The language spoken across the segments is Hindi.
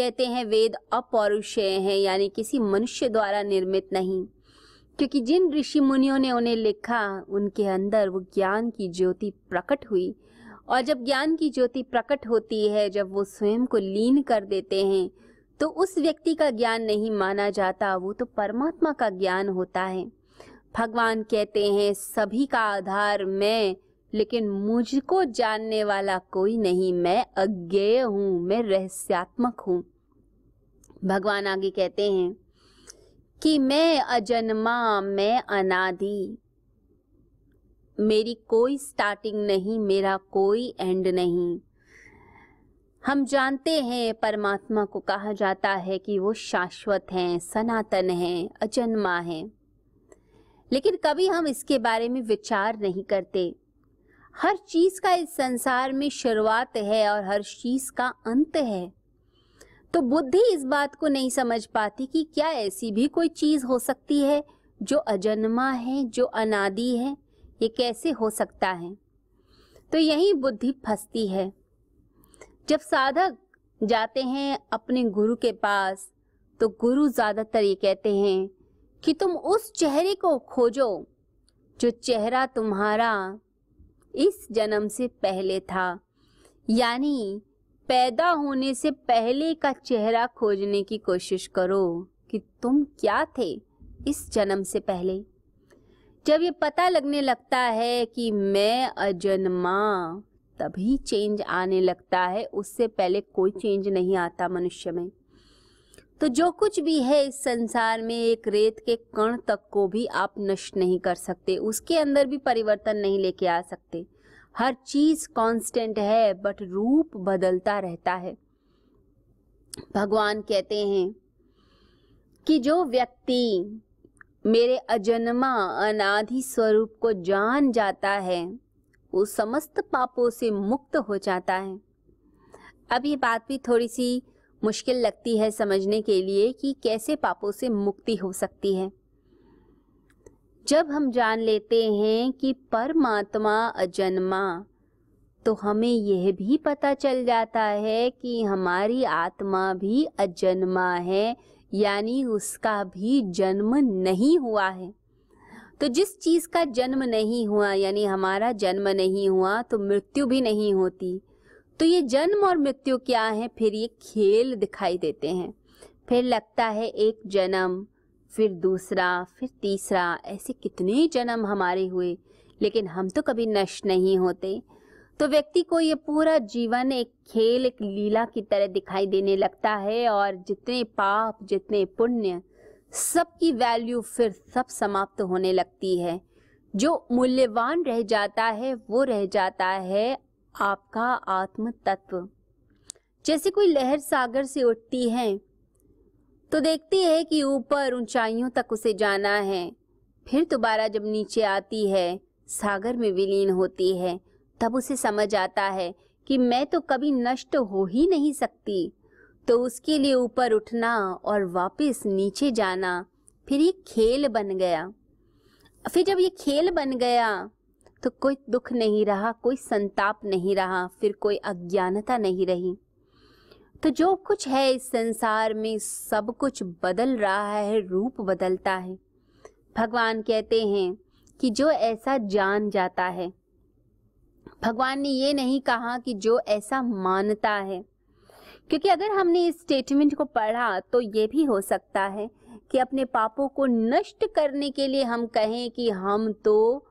कहते हैं वेद अपौरुषेय हैं, यानी किसी मनुष्य द्वारा निर्मित नहीं, क्योंकि जिन ऋषि मुनियों ने उन्हें लिखा उनके अंदर वो ज्ञान की ज्योति प्रकट हुई। और जब ज्ञान की ज्योति प्रकट होती है, जब वो स्वयं को लीन कर देते हैं, तो उस व्यक्ति का ज्ञान नहीं माना जाता, वो तो परमात्मा का ज्ञान होता है। भगवान कहते हैं सभी का आधार मैं, लेकिन मुझको जानने वाला कोई नहीं, मैं अज्ञेय हूँ, मैं रहस्यात्मक हूँ। भगवान आगे कहते हैं कि मैं अजन्मा, मैं अनादि, मेरी कोई स्टार्टिंग नहीं, मेरा कोई एंड नहीं। हम जानते हैं परमात्मा को कहा जाता है कि वो शाश्वत हैं, सनातन हैं, अजन्मा हैं, लेकिन कभी हम इसके बारे में विचार नहीं करते। हर चीज का इस संसार में शुरुआत है और हर चीज का अंत है, तो बुद्धि इस बात को नहीं समझ पाती कि क्या ऐसी भी कोई चीज हो सकती है जो अजन्मा है, जो अनादि है, ये कैसे हो सकता है। तो यही बुद्धि फंसती है। जब साधक जाते हैं अपने गुरु के पास, तो गुरु ज्यादातर ये कहते हैं कि तुम उस चेहरे को खोजो जो चेहरा तुम्हारा इस जन्म से पहले था, यानी पैदा होने से पहले का चेहरा खोजने की कोशिश करो कि तुम क्या थे इस जन्म से पहले। जब ये पता लगने लगता है कि मैं अजन्मा, तभी चेंज आने लगता है, उससे पहले कोई चेंज नहीं आता मनुष्य में। तो जो कुछ भी है इस संसार में, एक रेत के कण तक को भी आप नष्ट नहीं कर सकते, उसके अंदर भी परिवर्तन नहीं लेके आ सकते। हर चीज कांस्टेंट है, बट रूप बदलता रहता है। भगवान कहते हैं कि जो व्यक्ति मेरे अजन्मा अनादि स्वरूप को जान जाता है, वो समस्त पापों से मुक्त हो जाता है। अब ये बात भी थोड़ी सी मुश्किल लगती है समझने के लिए कि कैसे पापों से मुक्ति हो सकती है। जब हम जान लेते हैं कि परमात्मा अजन्मा, तो हमें यह भी पता चल जाता है कि हमारी आत्मा भी अजन्मा है, यानी उसका भी जन्म नहीं हुआ है। तो जिस चीज का जन्म नहीं हुआ, यानी हमारा जन्म नहीं हुआ, तो मृत्यु भी नहीं होती। तो ये जन्म और मृत्यु क्या है? फिर ये खेल दिखाई देते हैं। फिर लगता है एक जन्म, फिर दूसरा, फिर तीसरा, ऐसे कितने जन्म हमारे हुए, लेकिन हम तो कभी नष्ट नहीं होते। तो व्यक्ति को ये पूरा जीवन एक खेल, एक लीला की तरह दिखाई देने लगता है, और जितने पाप, जितने पुण्य, सबकी वैल्यू फिर सब समाप्त होने लगती है। जो मूल्यवान रह जाता है वो रह जाता है आपका आत्म तत्व। जैसे कोई लहर सागर से उठती है तो देखती है कि ऊपर ऊंचाइयों तक उसे जाना है, फिर दोबारा जब नीचे आती है, सागर में विलीन होती है, तब उसे समझ आता है कि मैं तो कभी नष्ट हो ही नहीं सकती। तो उसके लिए ऊपर उठना और वापस नीचे जाना फिर ये खेल बन गया। फिर जब ये खेल बन गया तो कोई दुख नहीं रहा, कोई संताप नहीं रहा, फिर कोई अज्ञानता नहीं रही। तो जो कुछ है इस संसार में सब कुछ बदल रहा है, रूप बदलता है। भगवान कहते हैं कि जो ऐसा जान जाता है, भगवान ने ये नहीं कहा कि जो ऐसा मानता है, क्योंकि अगर हमने इस स्टेटमेंट को पढ़ा तो ये भी हो सकता है कि अपने पापों को नष्ट करने के लिए हम कहें कि हम तो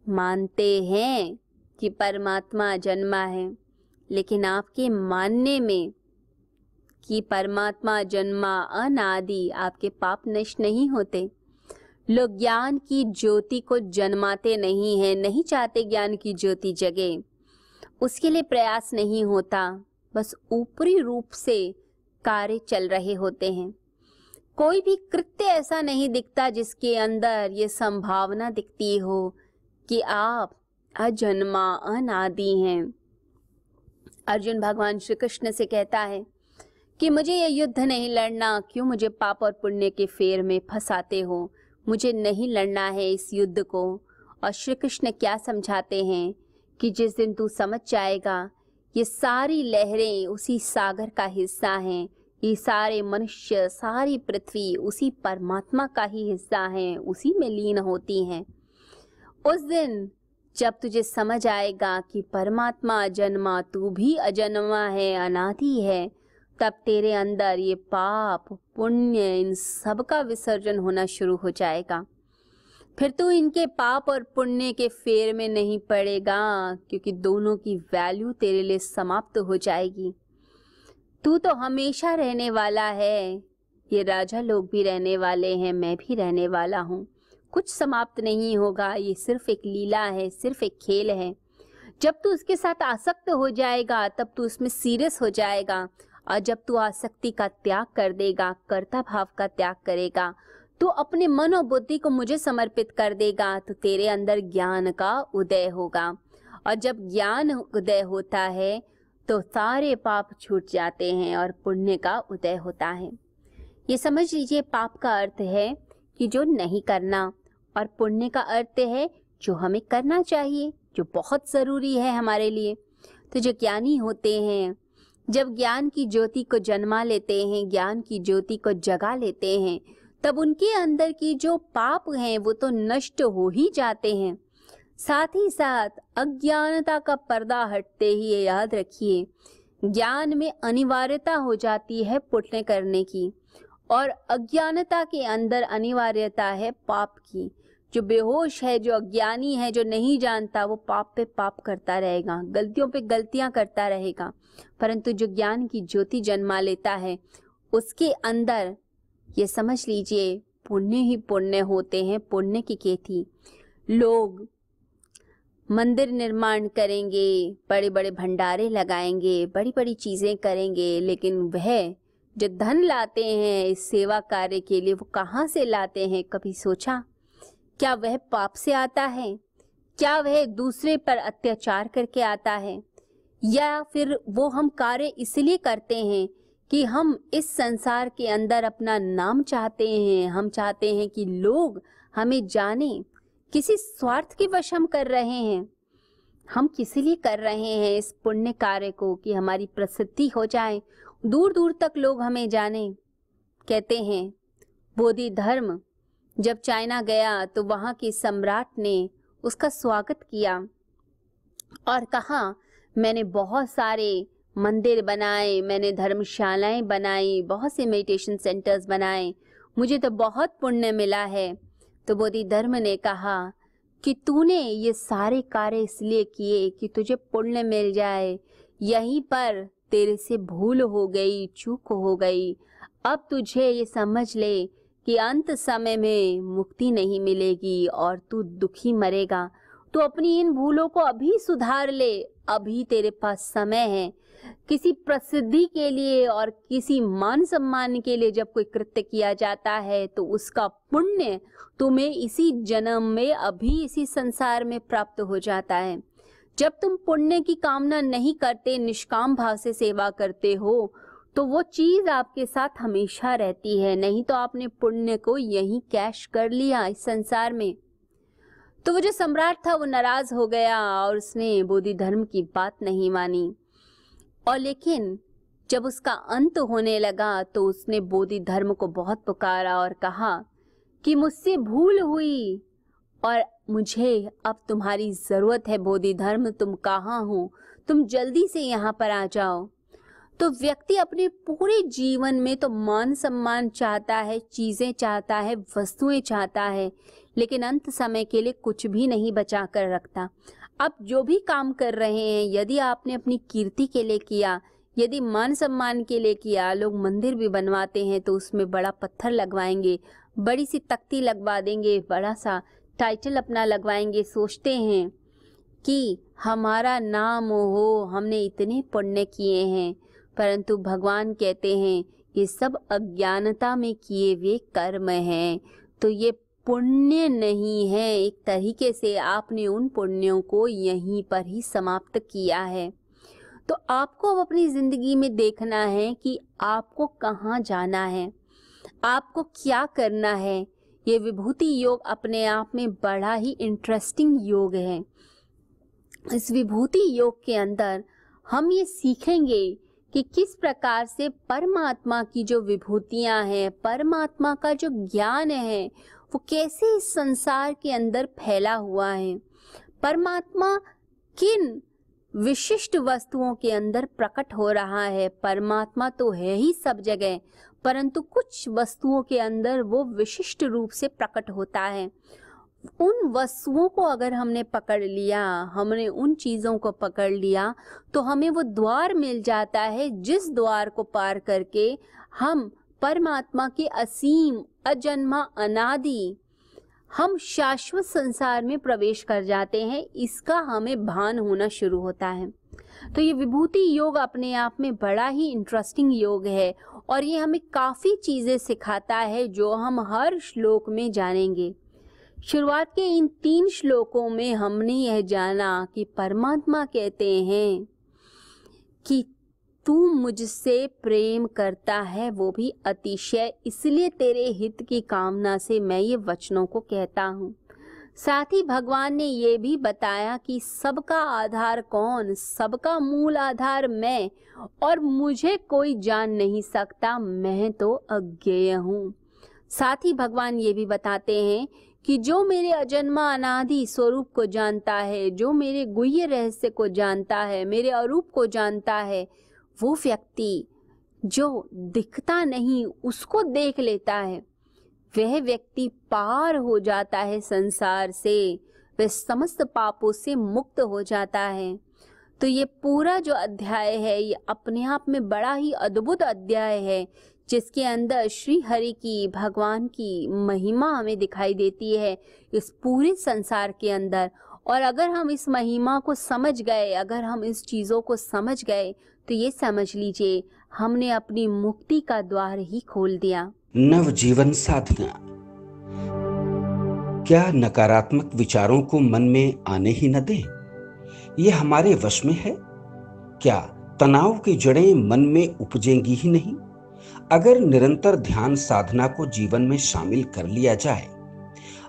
मानते हैं कि परमात्मा जन्मा है, लेकिन आपके मानने में कि परमात्मा जन्मा अनादि, आपके पाप नष्ट नहीं होते। लोग ज्ञान की ज्योति को जन्माते नहीं हैं, नहीं चाहते ज्ञान की ज्योति जगे, उसके लिए प्रयास नहीं होता, बस ऊपरी रूप से कार्य चल रहे होते हैं। कोई भी कृत्य ऐसा नहीं दिखता जिसके अंदर ये संभावना दिखती हो कि आप अजन्मा अनादि हैं। अर्जुन भगवान श्री कृष्ण से कहता है कि मुझे ये युद्ध नहीं लड़ना, क्यों मुझे पाप और पुण्य के फेर में फंसाते हो, मुझे नहीं लड़ना है इस युद्ध को। और श्री कृष्ण क्या समझाते हैं कि जिस दिन तू समझ जाएगा ये सारी लहरें उसी सागर का हिस्सा हैं, ये सारे मनुष्य, सारी पृथ्वी उसी परमात्मा का ही हिस्सा हैं, उसी में लीन होती हैं। उस दिन जब तुझे समझ आएगा कि परमात्मा अजन्मा, तू भी अजन्मा है, अनादि है, तब तेरे अंदर ये पाप पुण्य इन सब का विसर्जन होना शुरू हो जाएगा। फिर तू इनके पाप और पुण्य के फेर में नहीं पड़ेगा, क्योंकि दोनों की वैल्यू तेरे लिए समाप्त हो जाएगी। तू तो हमेशा रहने वाला है, ये राजा लोग भी रहने वाले हैं, मैं भी रहने वाला हूँ। कुछ समाप्त नहीं होगा, ये सिर्फ एक लीला है, सिर्फ एक खेल है। जब तू उसके साथ आसक्त हो जाएगा तब तू उसमें सीरियस हो जाएगा, और जब तू आसक्ति का त्याग कर देगा, कर्ता भाव का त्याग करेगा, तू अपने मन और बुद्धि को मुझे समर्पित कर देगा, तो तेरे अंदर ज्ञान का उदय होगा। और जब ज्ञान उदय होता है तो सारे पाप छूट जाते हैं और पुण्य का उदय होता है। ये समझ लीजिए, पाप का अर्थ है कि जो नहीं करना, और पुण्य का अर्थ है जो हमें करना चाहिए, जो बहुत ज़रूरी है हमारे लिए। तो जो ज्ञानी होते हैं, जब ज्ञान की ज्योति को जन्मा लेते हैं, ज्ञान की ज्योति को जगा लेते हैं, तब उनके अंदर की जो पाप हैं वो तो नष्ट हो ही जाते हैं। साथ ही साथ अज्ञानता का पर्दा हटते ही ये याद रखिए, ज्ञान में अनिवार्यता हो जाती है पुण्य करने की, और अज्ञानता के अंदर अनिवार्यता है पाप की। जो बेहोश है, जो अज्ञानी है, जो नहीं जानता, वो पाप पे पाप करता रहेगा, गलतियों पे गलतियां करता रहेगा। परंतु जो ज्ञान की ज्योति जन्मा लेता है, उसके अंदर ये समझ लीजिए पुण्य ही पुण्य होते हैं, पुण्य की खेती। लोग मंदिर निर्माण करेंगे, बड़े बड़े भंडारे लगाएंगे, बड़ी बड़ी चीजें करेंगे, लेकिन वह जो धन लाते हैं इस सेवा कार्य के लिए, वो कहाँ से लाते हैं? कभी सोचा? क्या वह पाप से आता है? क्या वह दूसरे पर अत्याचार करके आता है? या फिर वो हम कार्य इसलिए करते हैं कि हम इस संसार के अंदर अपना नाम चाहते हैं, हम चाहते हैं कि लोग हमें जाने, किसी स्वार्थ के वश हम कर रहे हैं? हम किस लिए कर रहे हैं इस पुण्य कार्य को? कि हमारी प्रसिद्धि हो जाए, दूर दूर तक लोग हमें जाने। कहते हैं बोधि धर्म जब चाइना गया तो वहाँ के सम्राट ने उसका स्वागत किया और कहा, मैंने बहुत सारे मंदिर बनाए, मैंने धर्मशालाएं बनाई, बहुत से मेडिटेशन सेंटर्स बनाए, मुझे तो बहुत पुण्य मिला है। तो बोधि धर्म ने कहा कि तूने ये सारे कार्य इसलिए किए कि तुझे पुण्य मिल जाए, यहीं पर तेरे से भूल हो गई, चूक हो गई। अब तुझे ये समझ ले कि अंत समय में मुक्ति नहीं मिलेगी और तू दुखी मरेगा। तो अपनी इन भूलों को अभी सुधार ले, अभी तेरे पास समय है। किसी प्रसिद्धि के लिए और किसी मान सम्मान के लिए जब कोई कृत्य किया जाता है तो उसका पुण्य तुम्हें इसी जन्म में, अभी इसी संसार में प्राप्त हो जाता है। जब तुम पुण्य की कामना नहीं करते, निष्काम भाव से सेवा करते हो, तो वो चीज आपके साथ हमेशा रहती है। नहीं तो आपने पुण्य को यहीं कैश कर लिया इस संसार में। तो वो जो सम्राट था वो नाराज हो गया और उसने बोधि धर्म की बात नहीं मानी। और लेकिन जब उसका अंत होने लगा तो उसने बोधि धर्म को बहुत पुकारा और कहा कि मुझसे भूल हुई और मुझे अब तुम्हारी जरूरत है। बोधि धर्म, तुम कहाँ हो? तुम जल्दी से यहाँ पर आ जाओ। तो व्यक्ति अपने पूरे जीवन में तो मान सम्मान चाहता है, चीजें चाहता है, वस्तुएं चाहता है, लेकिन अंत समय के लिए कुछ भी नहीं बचा कर रखता। अब जो भी काम कर रहे हैं, यदि आपने अपनी कीर्ति के लिए किया, यदि मान सम्मान के लिए किया, लोग मंदिर भी बनवाते हैं तो उसमें बड़ा पत्थर लगवाएंगे, बड़ी सी तख्ती लगवा देंगे, बड़ा सा टाइटल अपना लगवाएंगे, सोचते हैं कि हमारा नाम हो, हमने इतने पुण्य किए हैं। परंतु भगवान कहते हैं ये सब अज्ञानता में किए हुए कर्म हैं, तो ये पुण्य नहीं है। एक तरीके से आपने उन पुण्यों को यहीं पर ही समाप्त किया है। तो आपको अब अपनी जिंदगी में देखना है कि आपको कहाँ जाना है, आपको क्या करना है। ये विभूति योग अपने आप में बड़ा ही इंटरेस्टिंग योग है। इस विभूति योग के अंदर हम ये सीखेंगे कि किस प्रकार से परमात्मा की जो विभूतियां हैं, परमात्मा का जो ज्ञान है, वो कैसे इस संसार के अंदर फैला हुआ है। परमात्मा किन विशिष्ट वस्तुओं के अंदर प्रकट हो रहा है। परमात्मा तो है ही सब जगह, परंतु कुछ वस्तुओं के अंदर वो विशिष्ट रूप से प्रकट होता है। उन वस्तुओं को अगर हमने पकड़ लिया, हमने उन चीज़ों को पकड़ लिया, तो हमें वो द्वार मिल जाता है जिस द्वार को पार करके हम परमात्मा के असीम, अजन्मा, अनादि, हम शाश्वत संसार में प्रवेश कर जाते हैं। इसका हमें भान होना शुरू होता है। तो ये विभूति योग अपने आप में बड़ा ही इंटरेस्टिंग योग है और ये हमें काफ़ी चीज़ें सिखाता है जो हम हर श्लोक में जानेंगे। शुरुआत के इन 3 श्लोकों में हमने यह जाना कि परमात्मा कहते हैं कि तू मुझसे प्रेम करता है, वो भी अतिशय, इसलिए तेरे हित की कामना से मैं ये वचनों को कहता हूँ। साथ ही भगवान ने ये भी बताया कि सबका आधार कौन, सबका मूल आधार मैं, और मुझे कोई जान नहीं सकता, मैं तो अज्ञेय हूँ। साथ ही भगवान ये भी बताते हैं कि जो मेरे अजन्मा अनादि स्वरूप को जानता है, जो मेरे गुह्य रहस्य को जानता है, मेरे अरूप को जानता है, वो व्यक्ति जो दिखता नहीं उसको देख लेता है, वह व्यक्ति पार हो जाता है संसार से, वह समस्त पापों से मुक्त हो जाता है। तो ये पूरा जो अध्याय है ये अपने आप में बड़ा ही अद्भुत अध्याय है, जिसके अंदर श्री हरि की, भगवान की महिमा हमें दिखाई देती है इस पूरे संसार के अंदर। और अगर हम इस महिमा को समझ गए, अगर हम इस चीज़ों को समझ गए, तो ये समझ लीजिए हमने अपनी मुक्ति का द्वार ही खोल दिया। नवजीवन साधना। क्या नकारात्मक विचारों को मन में आने ही न दें? ये हमारे वश में है? क्या तनाव की जड़ें मन में उपजेंगी ही नहीं अगर निरंतर ध्यान साधना को जीवन में शामिल कर लिया जाए?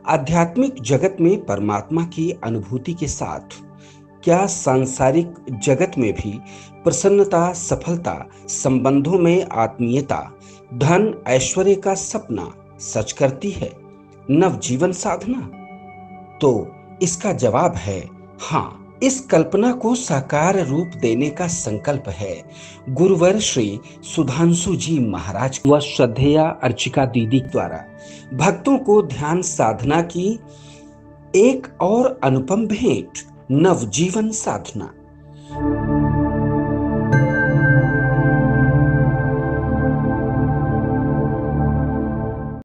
आध्यात्मिक जगत में परमात्मा की अनुभूति के साथ क्या सांसारिक जगत में भी प्रसन्नता, सफलता, संबंधों में आत्मीयता, धन, ऐश्वर्य का सपना सच करती है नवजीवन साधना? तो इसका जवाब है हाँ। इस कल्पना को साकार रूप देने का संकल्प है गुरुवर श्री सुधांशु जी महाराज व श्रद्धेया अर्चिका दीदी द्वारा भक्तों को ध्यान साधना की एक और अनुपम भेंट, नवजीवन साधना।